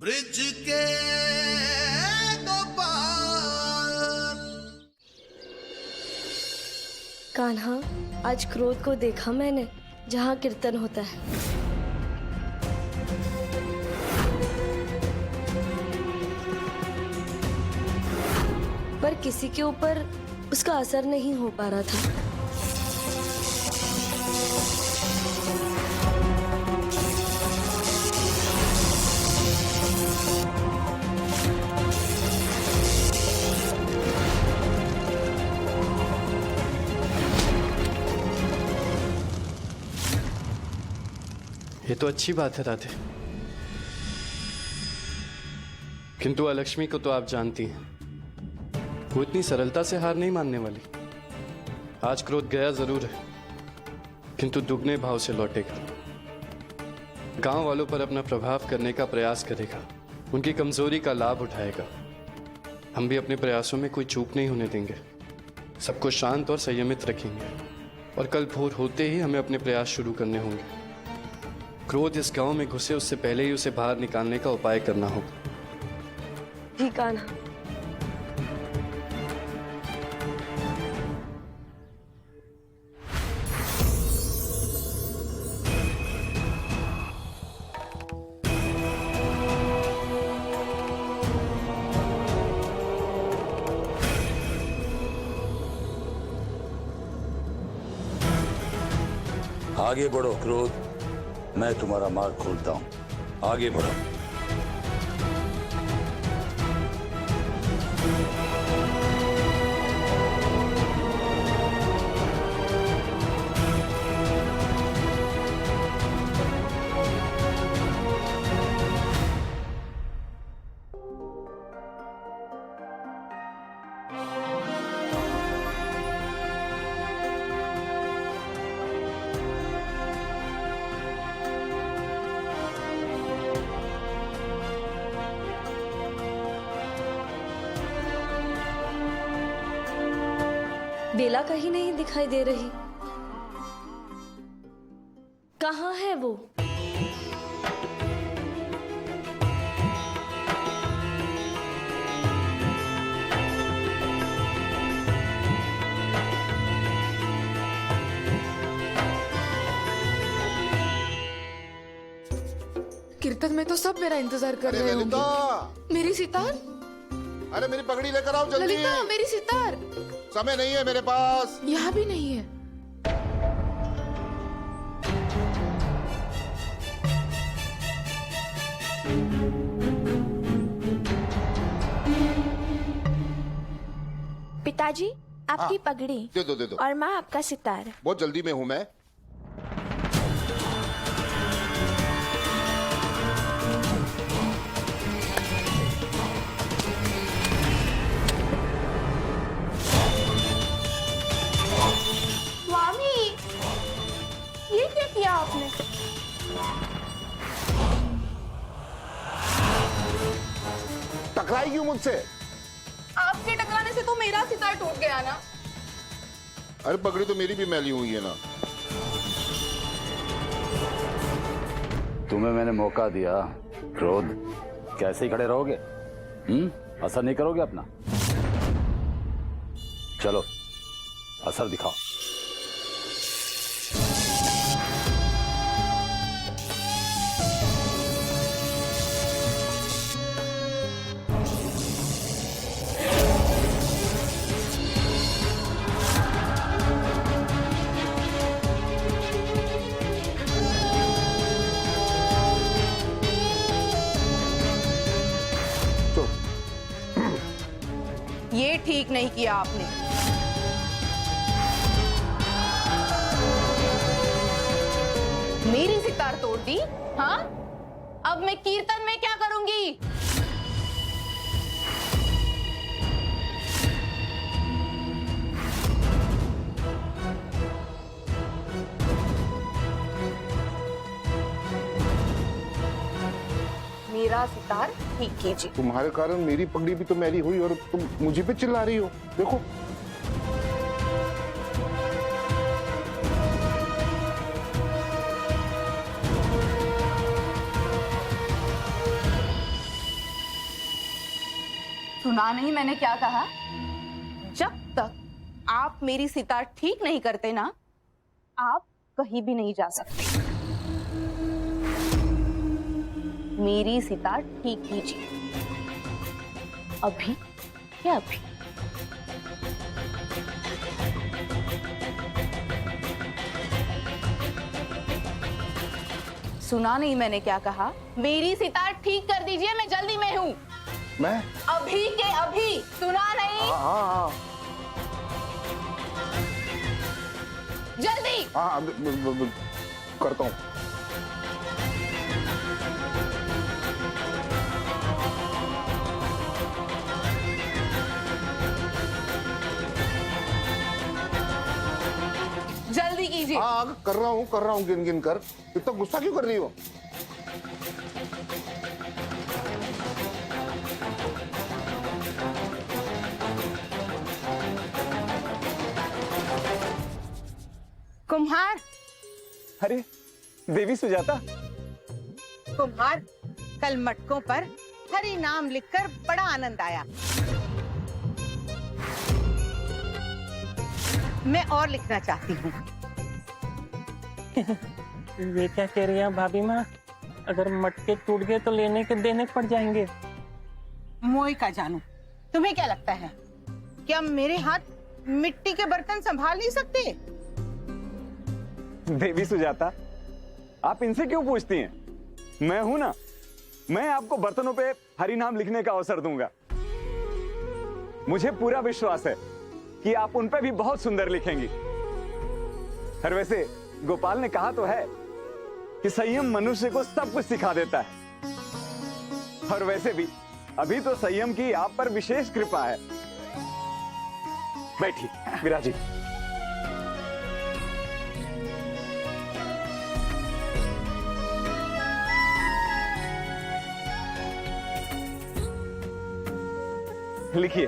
Bridge के दो पार। कान्हा, आज क्रोध को देखा मैंने जहाँ कीर्तन होता है। पर किसी के ऊपर उसका असर नहीं हो पा रहा था। ये तो अच्छी बात है राधे, किंतु अलक्ष्मी को तो आप जानती हैं, वो इतनी सरलता से हार नहीं मानने वाली। आज क्रोध गया जरूर है, किंतु दुगने भाव से लौटेगा। गांव वालों पर अपना प्रभाव करने का प्रयास करेगा, उनकी कमजोरी का लाभ उठाएगा। हम भी अपने प्रयासों में कोई चूक नहीं होने देंगे, सबको शांत और संयमित रखेंगे, और कल भोर होते ही हमें अपने प्रयास शुरू करने होंगे। क्रोध इस गांव में घुसे उससे पहले ही उसे बाहर निकालने का उपाय करना होगा। जी कान्हा। आगे बढ़ो क्रोध, मैं तुम्हारा मार्ग खोलता हूं। आगे बढ़ो। बेला कहीं नहीं दिखाई दे रही। कहाँ है वो? कीर्तन में तो सब मेरा इंतजार कर रहे होंगे। मेरी सितार, अरे मेरी पगड़ी लेकर आओ जल्दी। ललिता, मेरी सितार। समय नहीं है मेरे पास। यहाँ भी नहीं है। पिताजी, आपकी पगड़ी। दे दो दे दो। और माँ आपका सितार। बहुत जल्दी में हूँ मैं। स्वामी, ये क्या किया आपने? टकराई क्यों मुझसे? आपके टकराने से तो मेरा सितार टूट गया ना। अरे पगड़ी तो मेरी भी मैली हुई है ना। तुम्हें मैंने मौका दिया, क्रोध कैसे ही खड़े रहोगे? असर नहीं करोगे अपना? चलो असर दिखाओ। ये ठीक नहीं किया आपने। मेरी सितार तोड़ दी। हाँ, अब मैं कीर्तन में क्या करूंगी? मेरा सितार ठीक कीजिए। तुम्हारे कारण मेरी पगड़ी भी तो मैली हुई और तुम मुझे पे चिल्ला रही हो। देखो सुना नहीं मैंने क्या कहा? जब तक आप मेरी सितार ठीक नहीं करते ना, आप कहीं भी नहीं जा सकते। मेरी सितार ठीक कीजिए, अभी या अभी। सुना नहीं मैंने क्या कहा? मेरी सितार ठीक कर दीजिए, मैं जल्दी में हूँ। मैं अभी के अभी। सुना नहीं? हाँ जल्दी। हाँ करता हूँ। जल्दी कीजिए। हाँ कर रहा हूँ गिन गिन कर। इतना गुस्सा क्यों कर रही हो? कुम्हार। अरे देवी सुजाता, कुम्हार, कल मटकों पर हरि नाम लिखकर बड़ा आनंद आया। मैं और लिखना चाहती हूँ। ये क्या कह रही हैं भाभी माँ? अगर मटके टूट गए तो लेने के देने पड़ जाएंगे। मोई का जानू, तुम्हें क्या लगता है क्या मेरे हाथ मिट्टी के बर्तन संभाल नहीं सकते? देवी सुजाता, आप इनसे क्यों पूछती हैं? मैं हूं ना, मैं आपको बर्तनों पे हरि नाम लिखने का अवसर दूंगा। मुझे पूरा विश्वास है कि आप उन पे भी बहुत सुंदर लिखेंगी। और वैसे गोपाल ने कहा तो है कि संयम मनुष्य को सब कुछ सिखा देता है। और वैसे भी अभी तो संयम की आप पर विशेष कृपा है। बैठिए विराजी। लिखिए।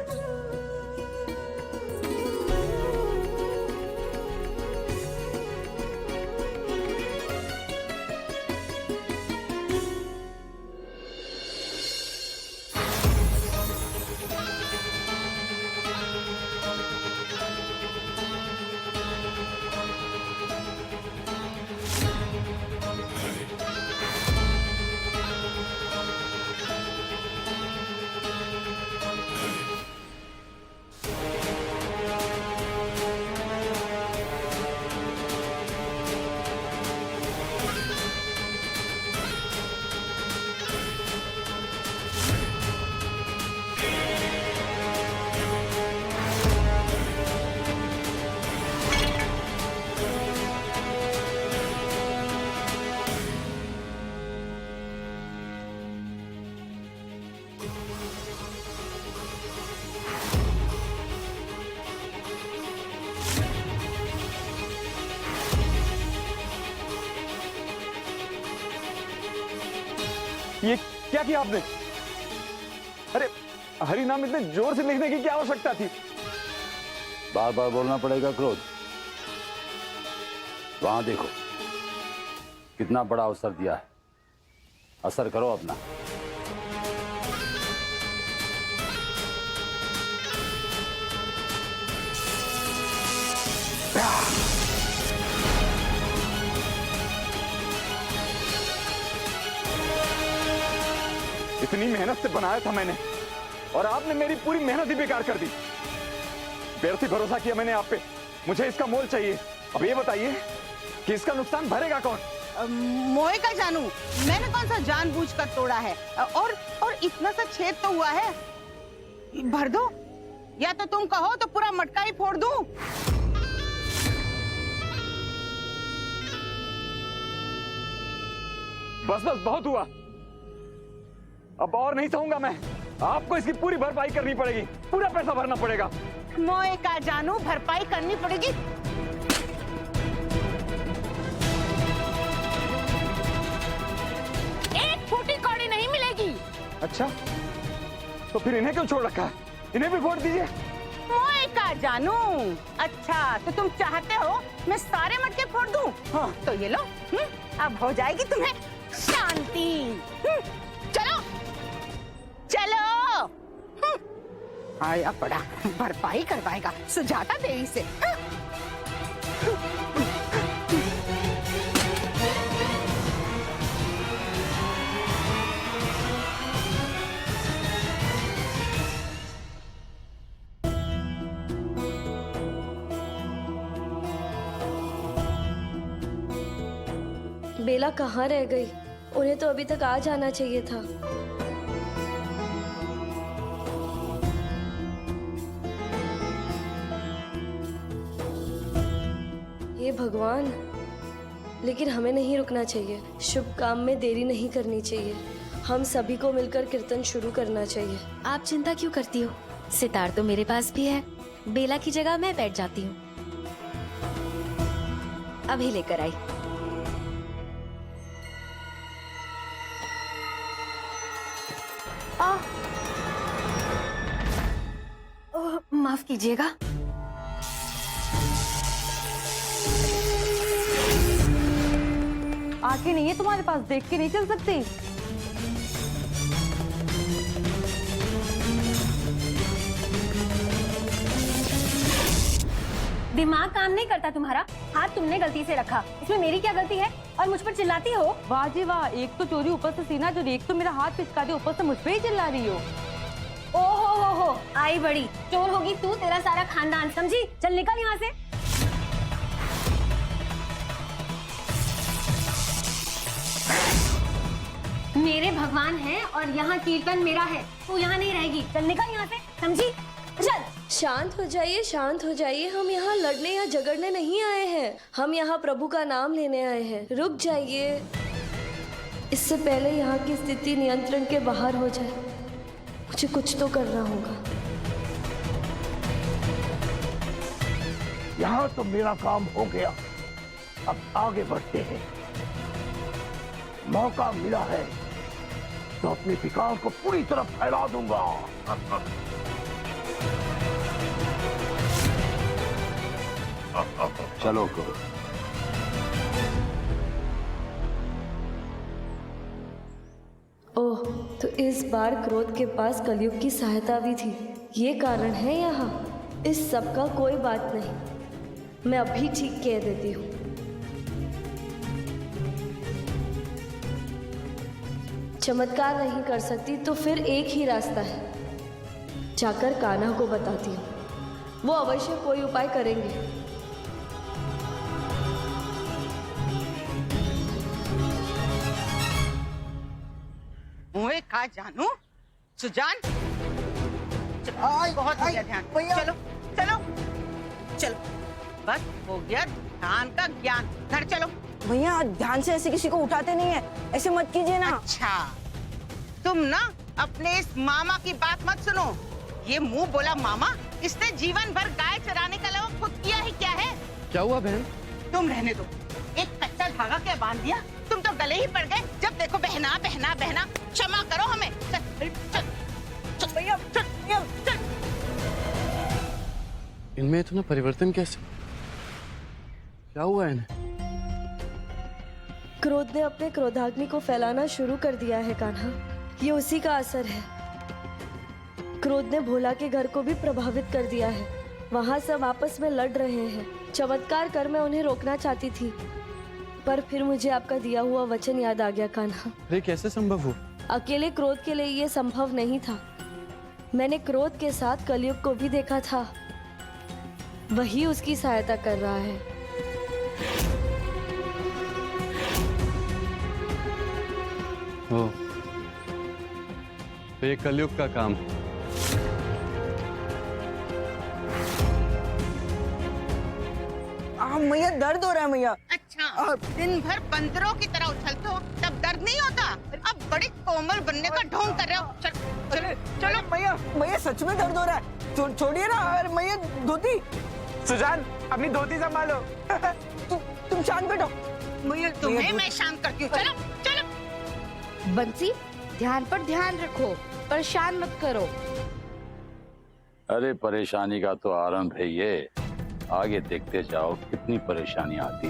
ये क्या किया आपने? अरे हरि नाम इतने जोर से लिखने की क्या आवश्यकता थी? बार बार बोलना पड़ेगा क्रोध? वहां देखो, कितना बड़ा अवसर दिया है, असर करो अपना। इतनी मेहनत से बनाया था मैंने, और आपने मेरी पूरी मेहनत ही बेकार कर दी। व्यर्थ ही भरोसा किया मैंने आप पे। मुझे इसका मोल चाहिए। अब ये बताइए कि इसका नुकसान भरेगा कौन? मोए का जानू, मैंने कौन सा जानबूझकर तोड़ा है? और इतना सा छेद तो हुआ है, भर दो, या तो तुम कहो तो पूरा मटका ही फोड़ दूं। बस बस बहुत हुआ, अब और नहीं सहूंगा मैं। आपको इसकी पूरी भरपाई करनी पड़ेगी, पूरा पैसा भरना पड़ेगा। मोए का जानू, भरपाई करनी पड़ेगी। एक फूटी कौड़ी नहीं मिलेगी। अच्छा, तो फिर इन्हें क्यों छोड़ रखा है? इन्हें भी फोड़ दीजिए। मोए का जानू, अच्छा तो तुम चाहते हो मैं सारे मटके फोड़ दूं? हाँ। तो ये लो, अब हो जाएगी तुम्हें शांति। चलो चलो। आया बड़ा भरपाई करवाएगा सुजाता देवी से। बेला कहाँ रह गई? उन्हें तो अभी तक आ जाना चाहिए था। हे भगवान, लेकिन हमें नहीं रुकना चाहिए। शुभ काम में देरी नहीं करनी चाहिए। हम सभी को मिलकर कीर्तन शुरू करना चाहिए। आप चिंता क्यों करती हो? सितार तो मेरे पास भी है। बेला की जगह मैं बैठ जाती हूँ। अभी लेकर आई। माफ कीजिएगा। आंखें नहीं है तुम्हारे पास, देख के नहीं चल सकती? दिमाग काम नहीं करता तुम्हारा? हाथ तुमने गलती से रखा, इसमें मेरी क्या गलती है? और मुझ पर चिल्लाती हो? वाह जी वाह, एक तो चोरी ऊपर से सीना चोरी, एक तो मेरा हाथ पिचका दे, ऊपर से मुझ पे ही चिल्ला रही हो। ओहो हो, आई बड़ी चोर होगी तू, तेरा सारा खानदान, समझी? चल निकल यहाँ से। मेरे भगवान है और यहाँ कीर्तन मेरा है, तू यहाँ नहीं रहेगी। चल निकल यहाँ से, समझी? चल। शांत हो जाइए, शांत हो जाइए। हम यहाँ लड़ने या झगड़ने नहीं आए हैं। हम यहाँ प्रभु का नाम लेने आए हैं। रुक जाइए। इससे पहले यहाँ की स्थिति नियंत्रण के बाहर हो जाए, मुझे कुछ तो करना होगा। यहाँ तो मेरा काम हो गया, अब आगे बढ़ते हैं। मौका मिला है तो अपने विकास को पूरी तरह फैला दूंगा। चलो करो। ओह, तो इस बार क्रोध के पास कलयुग की सहायता भी थी। ये कारण है यहाँ। इस सब का कोई बात नहीं, मैं अभी ठीक कह देती हूँ। चमत्कार नहीं कर सकती तो फिर एक ही रास्ता है, जाकर कान्हा को बताती हूँ। वो अवश्य कोई उपाय करेंगे। मुझे कहा जानू सुजान, बहुत हो गया ध्यान। चलो चलो चलो, बस हो गया ध्यान का ज्ञान। घर चलो। भैया ध्यान से ऐसे किसी को उठाते नहीं है, ऐसे मत कीजिए ना। अच्छा, तुम ना अपने इस मामा की बात मत सुनो। ये मुंह बोला मामा, इसने जीवन भर गाय चराने का अलावा खुद किया ही क्या है? क्या हुआ बहन? तुम रहने दो, एक कच्चा धागा क्या बांध दिया? तुम तो गले ही पड़ गए। जब देखो बहना बहना बहना। क्षमा करो हमें। चल चल चल भैया, चल चल। इनमें इतना परिवर्तन कैसे? क्या हुआ इन्हें? क्रोध ने अपने क्रोधाग्नि को फैलाना शुरू कर दिया है कान्हा। ये उसी का असर है। क्रोध ने भोला के घर को भी प्रभावित कर दिया है। वहाँ सब आपस में लड़ रहे हैं। चमत्कार कर मैं उन्हें रोकना चाहती थी, पर फिर मुझे आपका दिया हुआ वचन याद आ गया कान्हा। अरे कैसे संभव हुआ? अकेले क्रोध के लिए ये संभव नहीं था। मैंने क्रोध के साथ कलयुग को भी देखा था, वही उसकी सहायता कर रहा है। ओ, तो ये कलयुग का काम है। मैया दर्द हो रहा है मैया। अच्छा, दिन भर बंदरों की तरह उछलते हो तब दर्द नहीं होता? अब बड़ी कोमल बनने का ढोंग कर रहे हो। चल, चल, चलो मैया, मैया सच में दर्द हो रहा है। छोड़िए ना। अरे मैया धोती। सुजान अपनी धोती संभालो। तुम शांत बैठो। मैया तुम्हें मैं शांत करती हूँ। चलो चलो। बंसी, ध्यान पर ध्यान रखो, परेशान मत करो। अरे परेशानी का तो आरंभ है ये, आगे देखते जाओ कितनी परेशानी आती।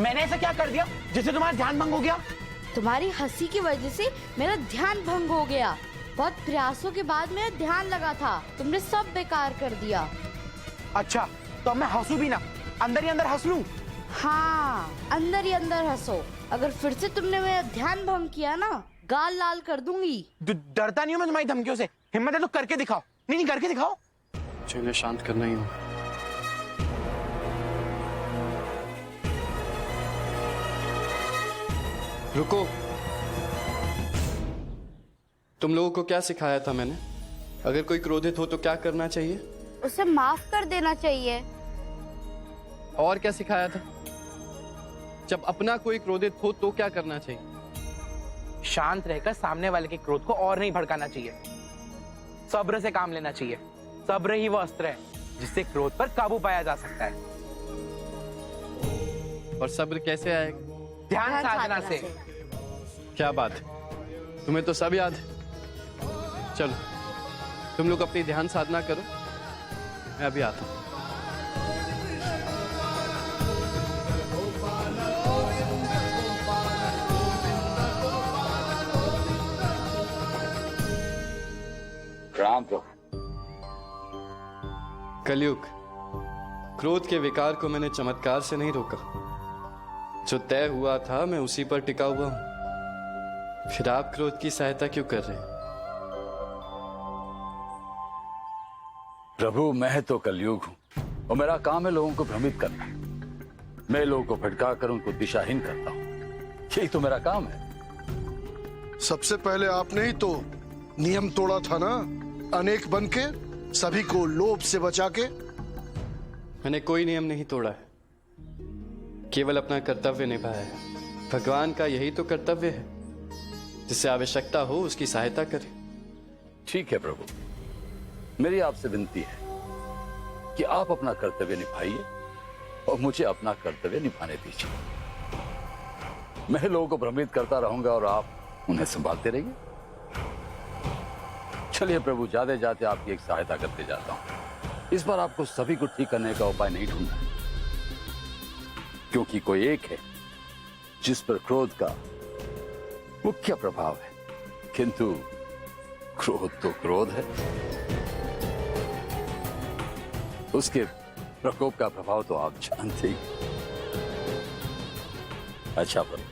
मैंने ऐसा क्या कर दिया जिससे तुम्हारा ध्यान भंग हो गया? तुम्हारी हंसी की वजह से मेरा ध्यान भंग हो गया। बहुत प्रयासों के बाद मेरा ध्यान लगा था, तुमने सब बेकार कर दिया। अच्छा तो अब मैं हंसू भी ना, अंदर ही अंदर हंस लूं? हाँ, अंदर ही अंदर हंसो। अगर फिर से तुमने मेरा ध्यान भंग किया ना, गाल लाल कर दूंगी। डरता नहीं हूं मैं तुम्हारी धमकियों से। हिम्मत है तो करके दिखाओ। नहीं नहीं करके दिखाओ। इन्हें शांत करना ही हो। रुको, तुम लोगों को क्या सिखाया था मैंने? अगर कोई क्रोधित हो तो क्या करना चाहिए? उसे माफ कर देना चाहिए। और क्या सिखाया था? जब अपना कोई क्रोधित हो तो क्या करना चाहिए? शांत रहकर सामने वाले के क्रोध को और नहीं भड़काना चाहिए। सब्र से काम लेना चाहिए। सब्र ही वो अस्त्र है जिससे क्रोध पर काबू पाया जा सकता है। और सब्र कैसे आएगा? ध्यान साधना से। क्या बात है, तुम्हें तो सब याद है। चलो तुम लोग अपनी ध्यान साधना करो, मैं अभी आता हूं। प्रणाम प्रभु। कलयुग, क्रोध के विकार को मैंने चमत्कार से नहीं रोका। जो तय हुआ था मैं उसी पर टिका हुआ हूं। फिर आप क्रोध की सहायता क्यों कर रहे हैं? प्रभु मैं तो कलयुग हूं और मेरा काम है लोगों को भ्रमित करना। मैं लोगों को भटका कर उनको दिशाहीन करता हूं, यही तो मेरा काम है। सबसे पहले आपने ही तो नियम तोड़ा था ना, अनेक बन के सभी को लोभ से बचा के। मैंने कोई नियम नहीं तोड़ा है, केवल अपना कर्तव्य निभाया है। भगवान का यही तो कर्तव्य है, जिससे आवश्यकता हो उसकी सहायता करें। ठीक है प्रभु, मेरी आपसे विनती है कि आप अपना कर्तव्य निभाइए और मुझे अपना कर्तव्य निभाने दीजिए। मैं लोगों को भ्रमित करता रहूंगा और आप उन्हें संभालते रहिए। चलिए प्रभु, जाते जाते आपकी एक सहायता करते जाता हूं। इस बार आपको सभी को ठीक करने का उपाय नहीं ढूंढना, क्योंकि कोई एक है जिस पर क्रोध का मुख्य प्रभाव है, किंतु क्रोध तो क्रोध है, उसके प्रकोप का प्रभाव तो आप जानते ही। अच्छा प्रभु,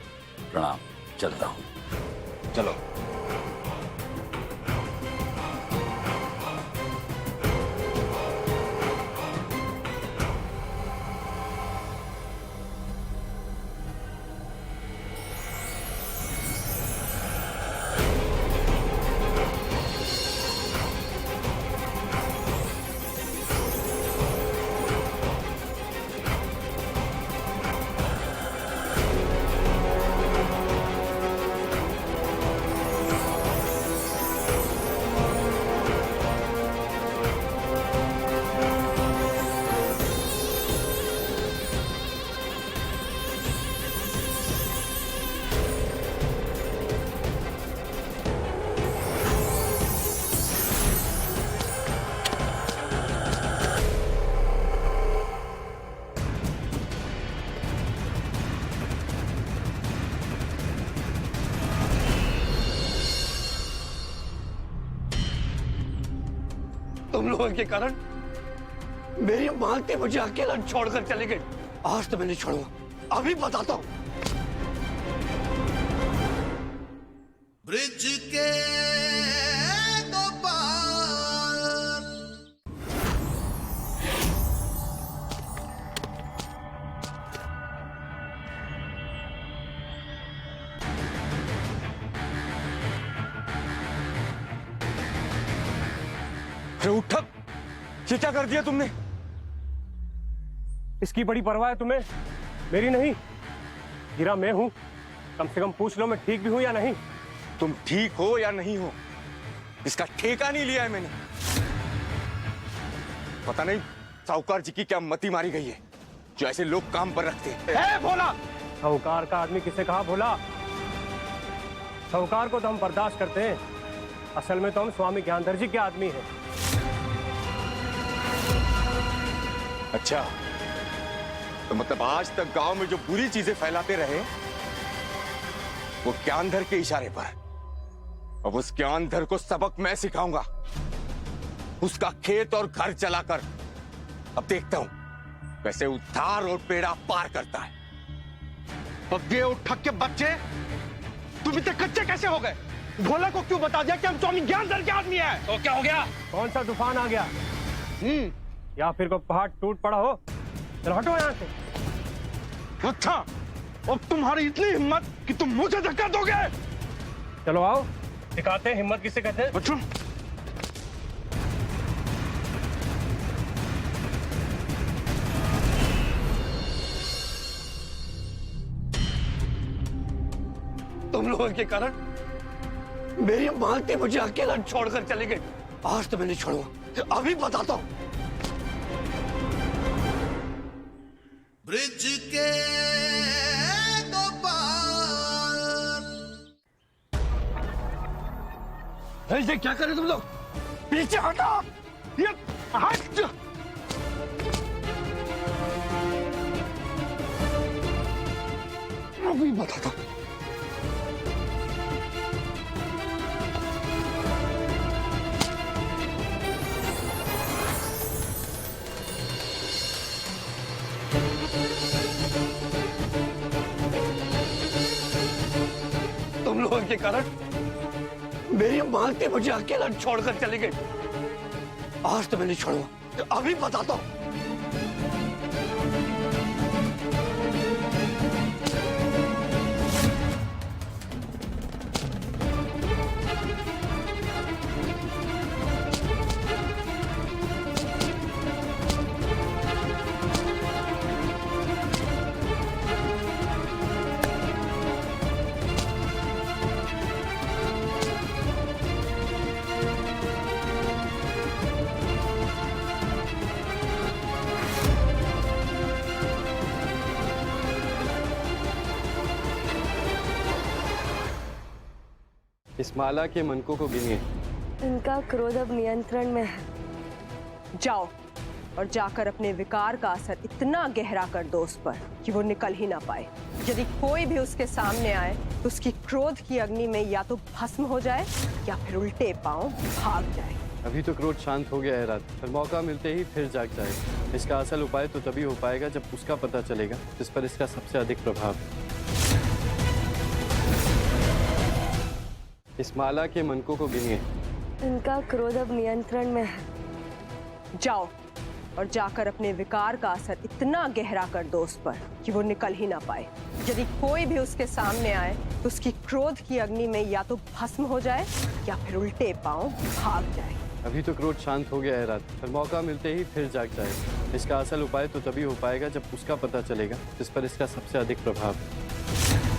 प्रणाम, चलता हूं। चलो। तुम लोगों के कारण मेरी मालती मुझे अकेला छोड़कर चली गई। आज तो मैं नहीं छोड़ूंगा, अभी बताता हूं। ब्रिज के गोपाल, उठक, ये क्या कर दिया तुमने? इसकी बड़ी परवाह है तुम्हें, मेरी नहीं। गिरा मैं हूं, कम से कम पूछ लो मैं ठीक भी हूं या नहीं। तुम ठीक हो या नहीं हो, इसका ठेका नहीं लिया है मैंने। पता नहीं साहूकार जी की क्या मति मारी गई है, जो ऐसे लोग काम पर रखते हैं। भोला, साहूकार का आदमी किसे कहा भोला? साहूकार को तो हम बर्दाश्त करते हैं, असल में तो हम स्वामी ज्ञानधर जी के आदमी हैं। अच्छा, तो मतलब आज तक गांव में जो बुरी चीजें फैलाते रहे वो ज्ञानधर के इशारे पर, अब उस ज्ञानधर को सबक मैं सिखाऊंगा। उसका खेत और घर चलाकर अब देखता हूं कैसे उद्धार और पेड़ा पार करता है। पग्गे और ठग के बच्चे, तुम इतने कच्चे कैसे हो गए? भोला को क्यों बता दिया कि हम स्वामी ज्ञानधर के आदमी हैं? तो क्या हो गया? कौन सा तूफान आ गया? या फिर कोई पहाड़ टूट पड़ा हो? चलो हटो यहाँ से। अच्छा, अब तुम्हारी इतनी हिम्मत कि तुम मुझे धक्का दोगे? चलो आओ, दिखाते हैं हिम्मत किसे कहते हैं। अच्छा, तुम लोगों के कारण मेरी मालती मुझे अकेला छोड़कर चली गई। आज तो मैं नहीं छोड़ूंगा, अभी बताता हूं। ब्रिज के दो पार। ऐसे क्या करे तुम लोग? पीछे हटो, ये हट। अभी बताता हूं। तुम लोगों के कारण मेरी मालती मुझे अकेला छोड़कर चली गई। आज तो मैं नहीं छोड़ूंगा, अभी बताता हूं। इस माला के मनकों को गिनिए। इनका क्रोध अब नियंत्रण में है। जाओ और जाकर अपने विकार का असर इतना गहरा कर दो उस पर कि वो निकल ही ना पाए। यदि कोई भी उसके सामने आए तो उसकी क्रोध की अग्नि में या तो भस्म हो जाए या फिर उल्टे पांव भाग जाए। अभी तो क्रोध शांत हो गया है रात, पर मौका मिलते ही फिर जाग जाएगा। इसका असल उपाय तो तभी हो पाएगा जब उसका पता चलेगा जिस पर इसका सबसे अधिक प्रभाव है। इस माला के मनकों को गिनिए। इनका क्रोध अब नियंत्रण में है। जाओ और जाकर अपने विकार का असर इतना गहरा कर दो उस पर कि वो निकल ही ना पाए। यदि कोई भी उसके सामने आए तो उसकी क्रोध की अग्नि में या तो भस्म हो जाए या फिर उल्टे पांव भाग जाए। अभी तो क्रोध शांत हो गया है रात, पर मौका मिलते ही फिर जाग जाएगा। इसका असल उपाय तो तभी हो पाएगा जब उसका पता चलेगा जिस पर इसका सबसे अधिक प्रभाव है।